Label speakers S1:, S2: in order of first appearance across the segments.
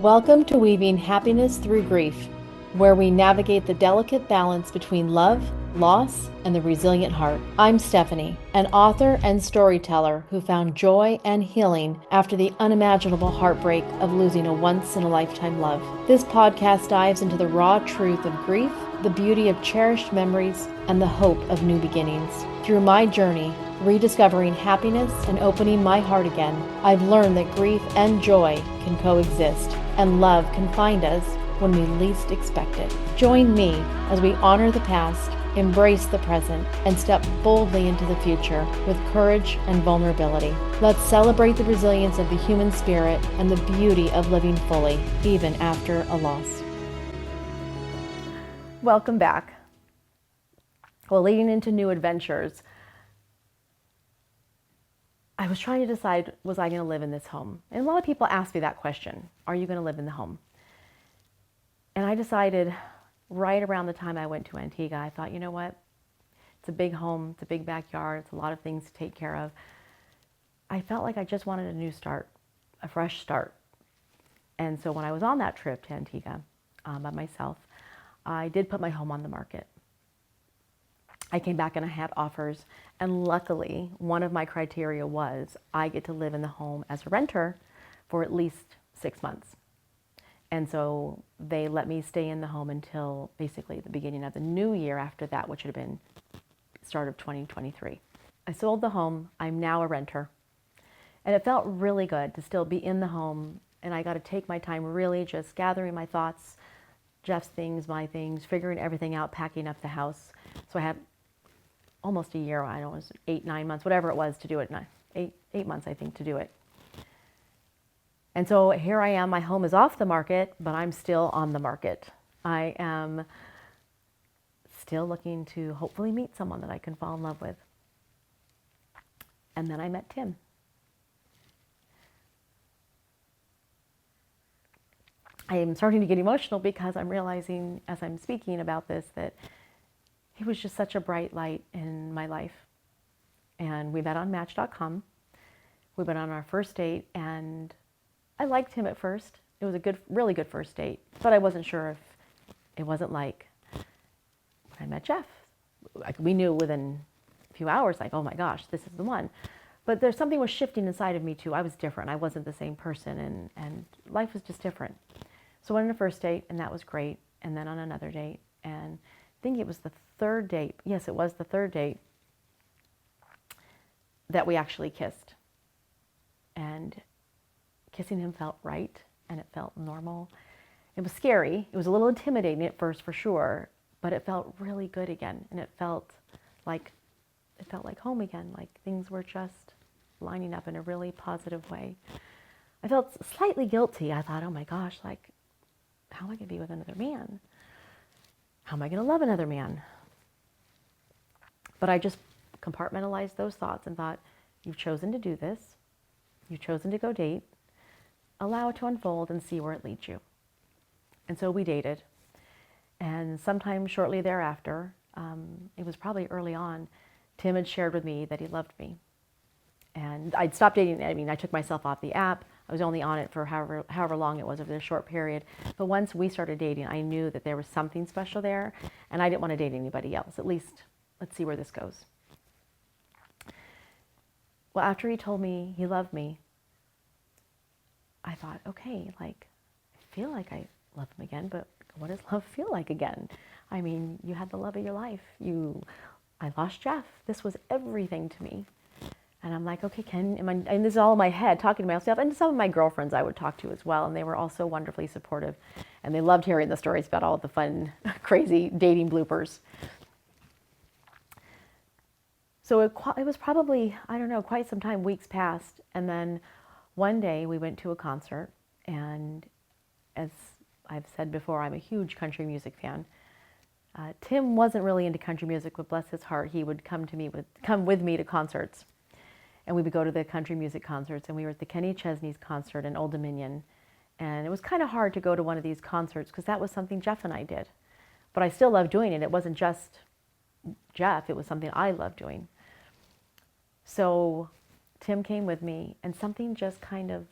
S1: Welcome to Weaving Happiness Through Grief, where we navigate the delicate balance between love, loss, and the resilient heart. I'm Stephanie, an author and storyteller who found joy and healing after the unimaginable heartbreak of losing a once-in-a-lifetime love. This podcast dives into the raw truth of grief, the beauty of cherished memories, and the hope of new beginnings. Through my journey, rediscovering happiness and opening my heart again, I've learned that grief and joy can coexist, and love can find us when we least expect it. Join me as we honor the past, embrace the present, and step boldly into the future with courage and vulnerability. Let's celebrate the resilience of the human spirit and the beauty of living fully, even after a loss. Welcome back. Well, leading into new adventures, I was trying to decide, was I going to live in this home? And a lot of people ask me that question, are you going to live in the home? And I decided right around the time I went to Antigua, I thought, you know what? It's a big home, it's a big backyard, it's a lot of things to take care of. I felt like I just wanted a new start, a fresh start. And so when I was on that trip to Antigua by myself, I did put my home on the market. I came back and I had offers, and luckily one of my criteria was I get to live in the home as a renter for at least 6 months. And so they let me stay in the home until basically the beginning of the new year after that, which had been start of 2023. I sold the home. I'm now a renter. And it felt really good to still be in the home, and I got to take my time really just gathering my thoughts, Jeff's things, my things, figuring everything out, packing up the house. So I had almost a year, I don't know, it was 8, 9 months, whatever it was to do it. 8 months, I think, to do it. And so here I am, my home is off the market, but I'm still on the market. I am still looking to hopefully meet someone that I can fall in love with. And then I met Tim. I am starting to get emotional because I'm realizing as I'm speaking about this that he was just such a bright light in my life. And we met on Match.com. We went on our first date, and I liked him at first. It was a good, really good first date, but I wasn't sure if it wasn't like when I met Jeff. Like, we knew within a few hours, like, oh my gosh, this is the one. But there's something was shifting inside of me too. I was different. I wasn't the same person, and life was just different. So I went on a first date, and that was great. And then on another date, and I think it was the third date. Yes, it was the third date that we actually kissed. And kissing him felt right, and it felt normal. It was scary. It was a little intimidating at first, for sure, but it felt really good again, and it felt like home again, like things were just lining up in a really positive way. I felt slightly guilty. I thought, oh my gosh, like, how am I going to be with another man? How am I going to love another man? But I just compartmentalized those thoughts and thought, you've chosen to do this. You've chosen to go date. Allow it to unfold and see where it leads you. And so we dated. And sometime shortly thereafter, it was probably early on, Tim had shared with me that he loved me. And I'd stopped dating. I mean, I took myself off the app. I was only on it for however long it was, over a short period. But once we started dating, I knew that there was something special there, and I didn't want to date anybody else. At least, let's see where this goes. Well, after he told me he loved me, I thought, okay, like, I feel like I love him again, but what does love feel like again? I mean, you had the love of your life. I lost Jeff. This was everything to me. And I'm like, okay, and this is all in my head, talking to myself, and some of my girlfriends I would talk to as well, and they were also wonderfully supportive, and they loved hearing the stories about all of the fun, crazy dating bloopers. So it was probably, I don't know, quite some time, weeks passed, and then one day we went to a concert, and as I've said before, I'm a huge country music fan. Tim wasn't really into country music, but bless his heart, he would come with me to concerts. And we would go to the country music concerts, and we were at the Kenny Chesney's concert in Old Dominion. And it was kind of hard to go to one of these concerts because that was something Jeff and I did. But I still loved doing it. It wasn't just Jeff, it was something I loved doing. So Tim came with me, and something just kind of,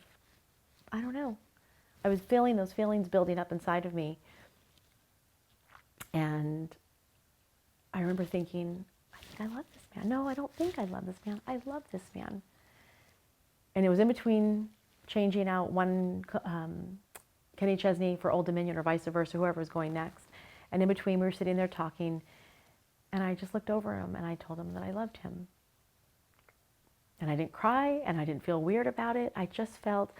S1: I don't know, I was feeling those feelings building up inside of me. And I remember thinking, I think I love this man. No, I don't think I love this man. I love this man. And it was in between changing out one Kenny Chesney for Old Dominion or vice versa, whoever was going next. And in between, we were sitting there talking, and I just looked over him and I told him that I loved him. And I didn't cry and I didn't feel weird about it. I just felt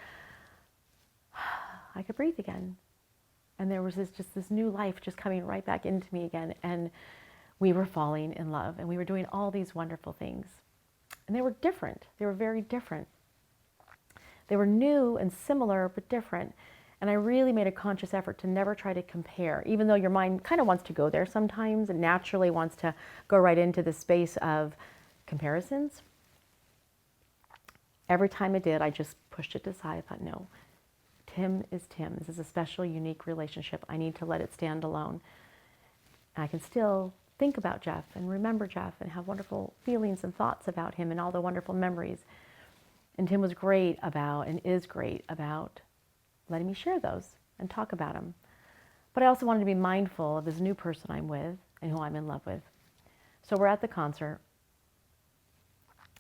S1: I could breathe again. And there was this new life just coming right back into me again. And we were falling in love and we were doing all these wonderful things. And they were different. They were very different. They were new and similar, but different. And I really made a conscious effort to never try to compare, even though your mind kind of wants to go there sometimes and naturally wants to go right into the space of comparisons. Every time it did, I just pushed it aside. I thought, no, Tim is Tim. This is a special, unique relationship. I need to let it stand alone. And I can still think about Jeff and remember Jeff and have wonderful feelings and thoughts about him and all the wonderful memories. And Tim was great about and is great about letting me share those and talk about him. But I also wanted to be mindful of this new person I'm with and who I'm in love with. So we're at the concert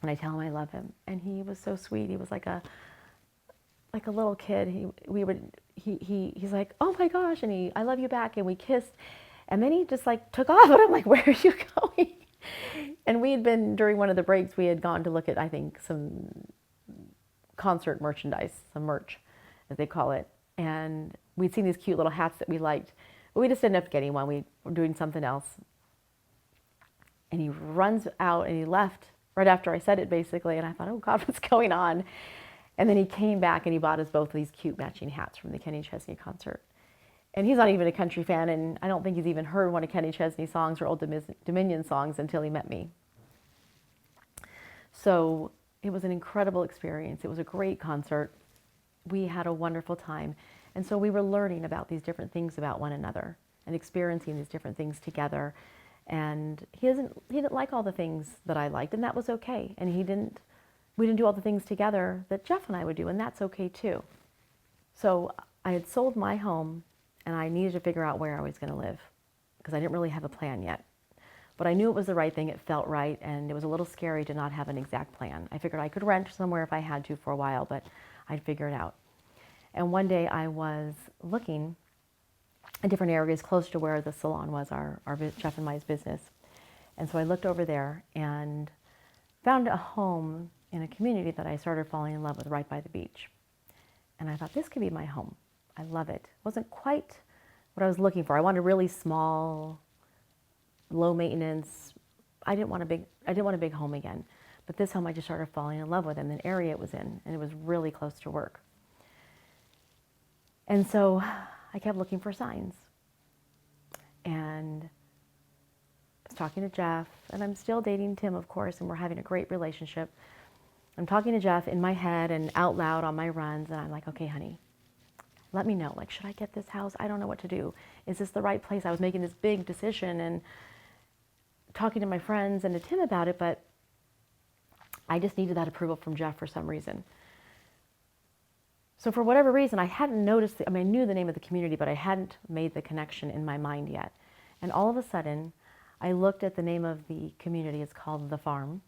S1: and I tell him I love him. And he was so sweet. He was like a little kid. He's like, oh my gosh, and I love you back, and we kissed. And then he just like took off, and I'm like, where are you going? And we had been, during one of the breaks, we had gone to look at, I think, some concert merchandise, some merch, as they call it. And we'd seen these cute little hats that we liked, but we just ended up getting one. We were doing something else. And he runs out and he left right after I said it, basically. And I thought, oh God, what's going on? And then he came back and he bought us both these cute matching hats from the Kenny Chesney concert. And he's not even a country fan, and I don't think he's even heard one of Kenny Chesney's songs or Old Dominion songs until he met me. So it was an incredible experience. It was a great concert. We had a wonderful time. And so we were learning about these different things about one another and experiencing these different things together. And he didn't like all the things that I liked, and that was okay. And we didn't do all the things together that Jeff and I would do, and that's okay too. So I had sold my home, and I needed to figure out where I was going to live because I didn't really have a plan yet. But I knew it was the right thing. It felt right, and it was a little scary to not have an exact plan. I figured I could rent somewhere if I had to for a while, but I'd figure it out. And one day I was looking in different areas close to where the salon was, our Jeff and Mai's business. And so I looked over there and found a home in a community that I started falling in love with right by the beach. And I thought, this could be my home. I love it. It wasn't quite what I was looking for. I wanted a really small, low maintenance. I didn't want a big home again. But this home I just started falling in love with, and the area it was in, and it was really close to work. And so I kept looking for signs. And I was talking to Jeff, and I'm still dating Tim, of course, and we're having a great relationship. I'm talking to Jeff in my head and out loud on my runs, and I'm like, okay, honey, let me know. Like, should I get this house? I don't know what to do. Is this the right place? I was making this big decision and talking to my friends and to Tim about it, but I just needed that approval from Jeff for some reason. So for whatever reason, I hadn't noticed, I knew the name of the community, but I hadn't made the connection in my mind yet. And all of a sudden, I looked at the name of the community. It's called The Farm.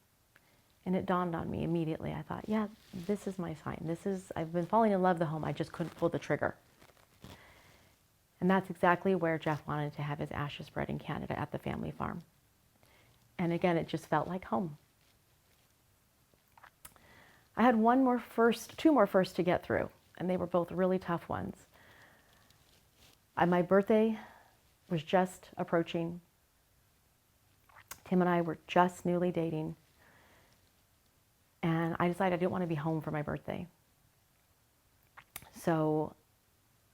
S1: And it dawned on me immediately. I thought, yeah, this is my sign. I've been falling in love with the home. I just couldn't pull the trigger. And that's exactly where Jeff wanted to have his ashes spread in Canada at the family farm. And again, it just felt like home. I had two more firsts to get through, and they were both really tough ones. My birthday was just approaching. Tim and I were just newly dating. And I decided I didn't want to be home for my birthday. So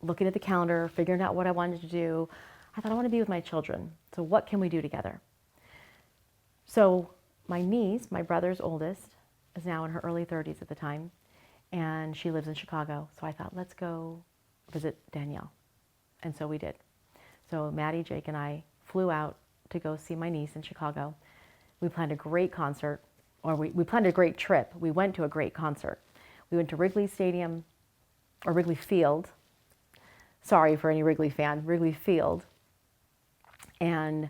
S1: looking at the calendar, figuring out what I wanted to do, I thought I want to be with my children. So what can we do together? So my niece, my brother's oldest, is now in her early 30s at the time, and she lives in Chicago. So I thought, let's go visit Danielle. And so we did. So Maddie, Jake, and I flew out to go see my niece in Chicago. We planned a great concert. Or we planned a great trip. We went to a great concert. We went to Wrigley Stadium, or Wrigley Field, Sorry for any Wrigley fans, Wrigley Field. And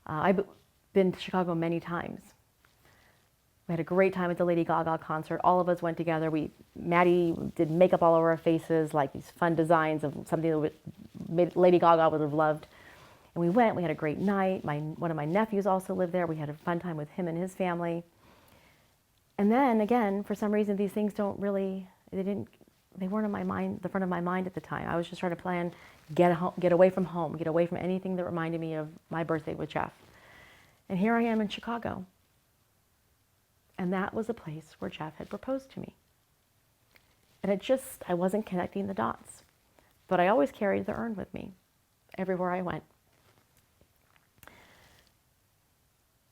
S1: I've been to Chicago many times. We had a great time at the Lady Gaga concert. All of us went together. Maddie did makeup all over our faces, like these fun designs of something that Lady Gaga would have loved. And we went, we had a great night. One of my nephews also lived there. We had a fun time with him and his family. And then again, for some reason, these things they weren't in my mind, the front of my mind at the time. I was just trying to plan, get away from home, get away from anything that reminded me of my birthday with Jeff. And here I am in Chicago. And that was a place where Jeff had proposed to me. And I wasn't connecting the dots. But I always carried the urn with me everywhere I went.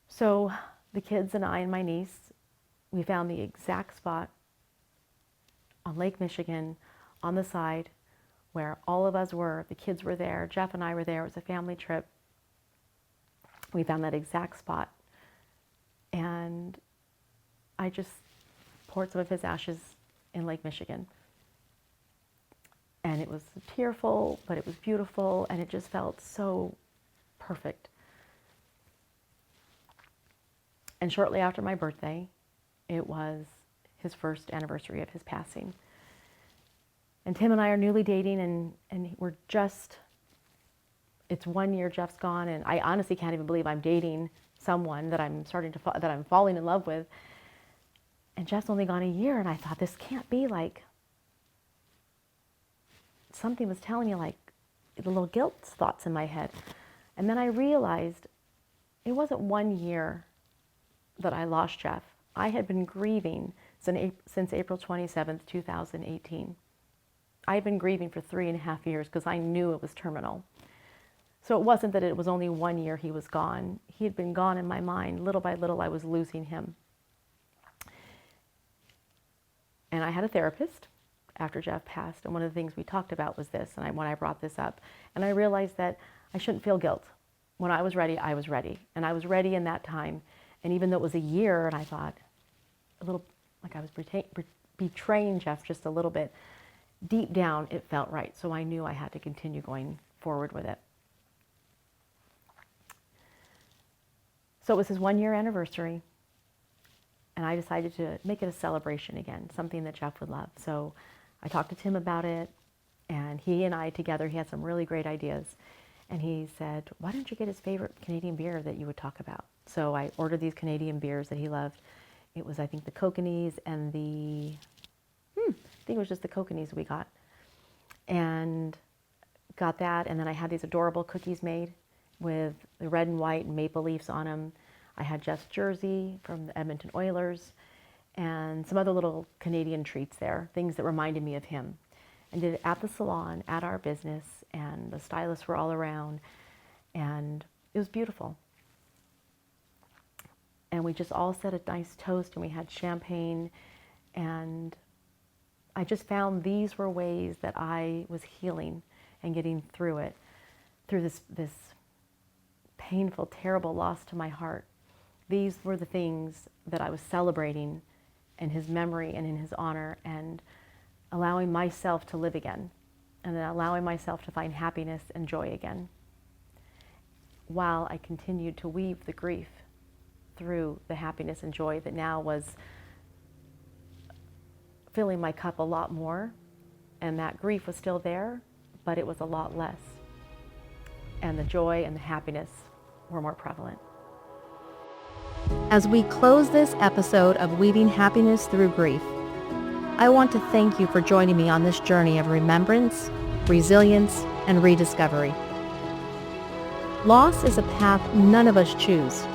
S1: So the kids and I and my niece, we found the exact spot on Lake Michigan on the side where all of us were. The kids were there. Jeff and I were there. It was a family trip. We found that exact spot. And I just poured some of his ashes in Lake Michigan. And it was tearful, but it was beautiful, and it just felt so perfect. And shortly after my birthday, it was his first anniversary of his passing. And Tim and I are newly dating, and it's 1 year Jeff's gone, and I honestly can't even believe I'm dating someone that I'm falling in love with. And Jeff's only gone a year, and I thought, this can't be like, something was telling me, like, the little guilt thoughts in my head. And then I realized it wasn't 1 year that I lost Jeff. I had been grieving since April 27th, 2018. I had been grieving for 3.5 years because I knew it was terminal. So it wasn't that it was only 1 year he was gone. He had been gone in my mind. Little by little, I was losing him. And I had a therapist after Jeff passed, and one of the things we talked about was this, and when I brought this up, and I realized that I shouldn't feel guilt. When I was ready, I was ready. And I was ready in that time. And even though it was a year, and I thought a little like I was betraying Jeff just a little bit, deep down it felt right. So I knew I had to continue going forward with it. So it was his 1 year anniversary. And I decided to make it a celebration again, something that Jeff would love. So I talked to Tim about it, and he and I together, he had some really great ideas. And he said, why don't you get his favorite Canadian beer that you would talk about? So I ordered these Canadian beers that he loved. It was, I think, the Kokanee and I think it was just the Kokanee we got. And got that, and then I had these adorable cookies made with the red and white maple leaves on them. I had Jeff's jersey from the Edmonton Oilers and some other little Canadian treats there, things that reminded me of him. And did it at the salon, at our business, and the stylists were all around, and it was beautiful. And we just all said a nice toast, and we had champagne, and I just found these were ways that I was healing and getting through it, through this painful, terrible loss to my heart. These were the things that I was celebrating in his memory and in his honor, and allowing myself to live again, and then allowing myself to find happiness and joy again, while I continued to weave the grief through the happiness and joy that now was filling my cup a lot more. And that grief was still there, but it was a lot less. And the joy and the happiness were more prevalent.
S2: As we close this episode of Weaving Happiness Through Grief, I want to thank you for joining me on this journey of remembrance, resilience, and rediscovery. Loss is a path none of us choose,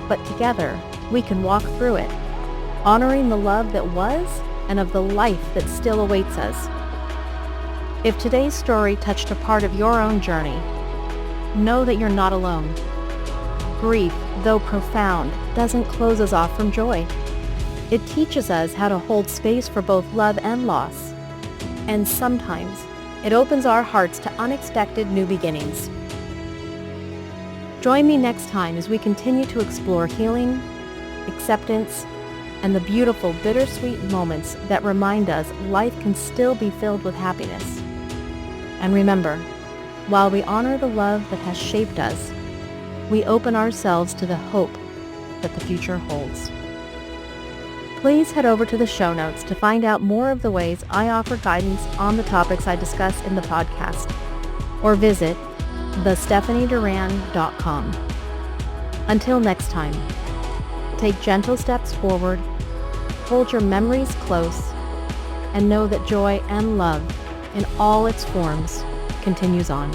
S2: but together we can walk through it, honoring the love that was and of the life that still awaits us. If today's story touched a part of your own journey, know that you're not alone. Grief, though profound, doesn't close us off from joy. It teaches us how to hold space for both love and loss. And sometimes, it opens our hearts to unexpected new beginnings. Join me next time as we continue to explore healing, acceptance, and the beautiful bittersweet moments that remind us life can still be filled with happiness. And remember, while we honor the love that has shaped us, we open ourselves to the hope that the future holds. Please head over to the show notes to find out more of the ways I offer guidance on the topics I discuss in the podcast, or visit thestephanieduran.com. Until next time, take gentle steps forward, hold your memories close, and know that joy and love in all its forms continues on.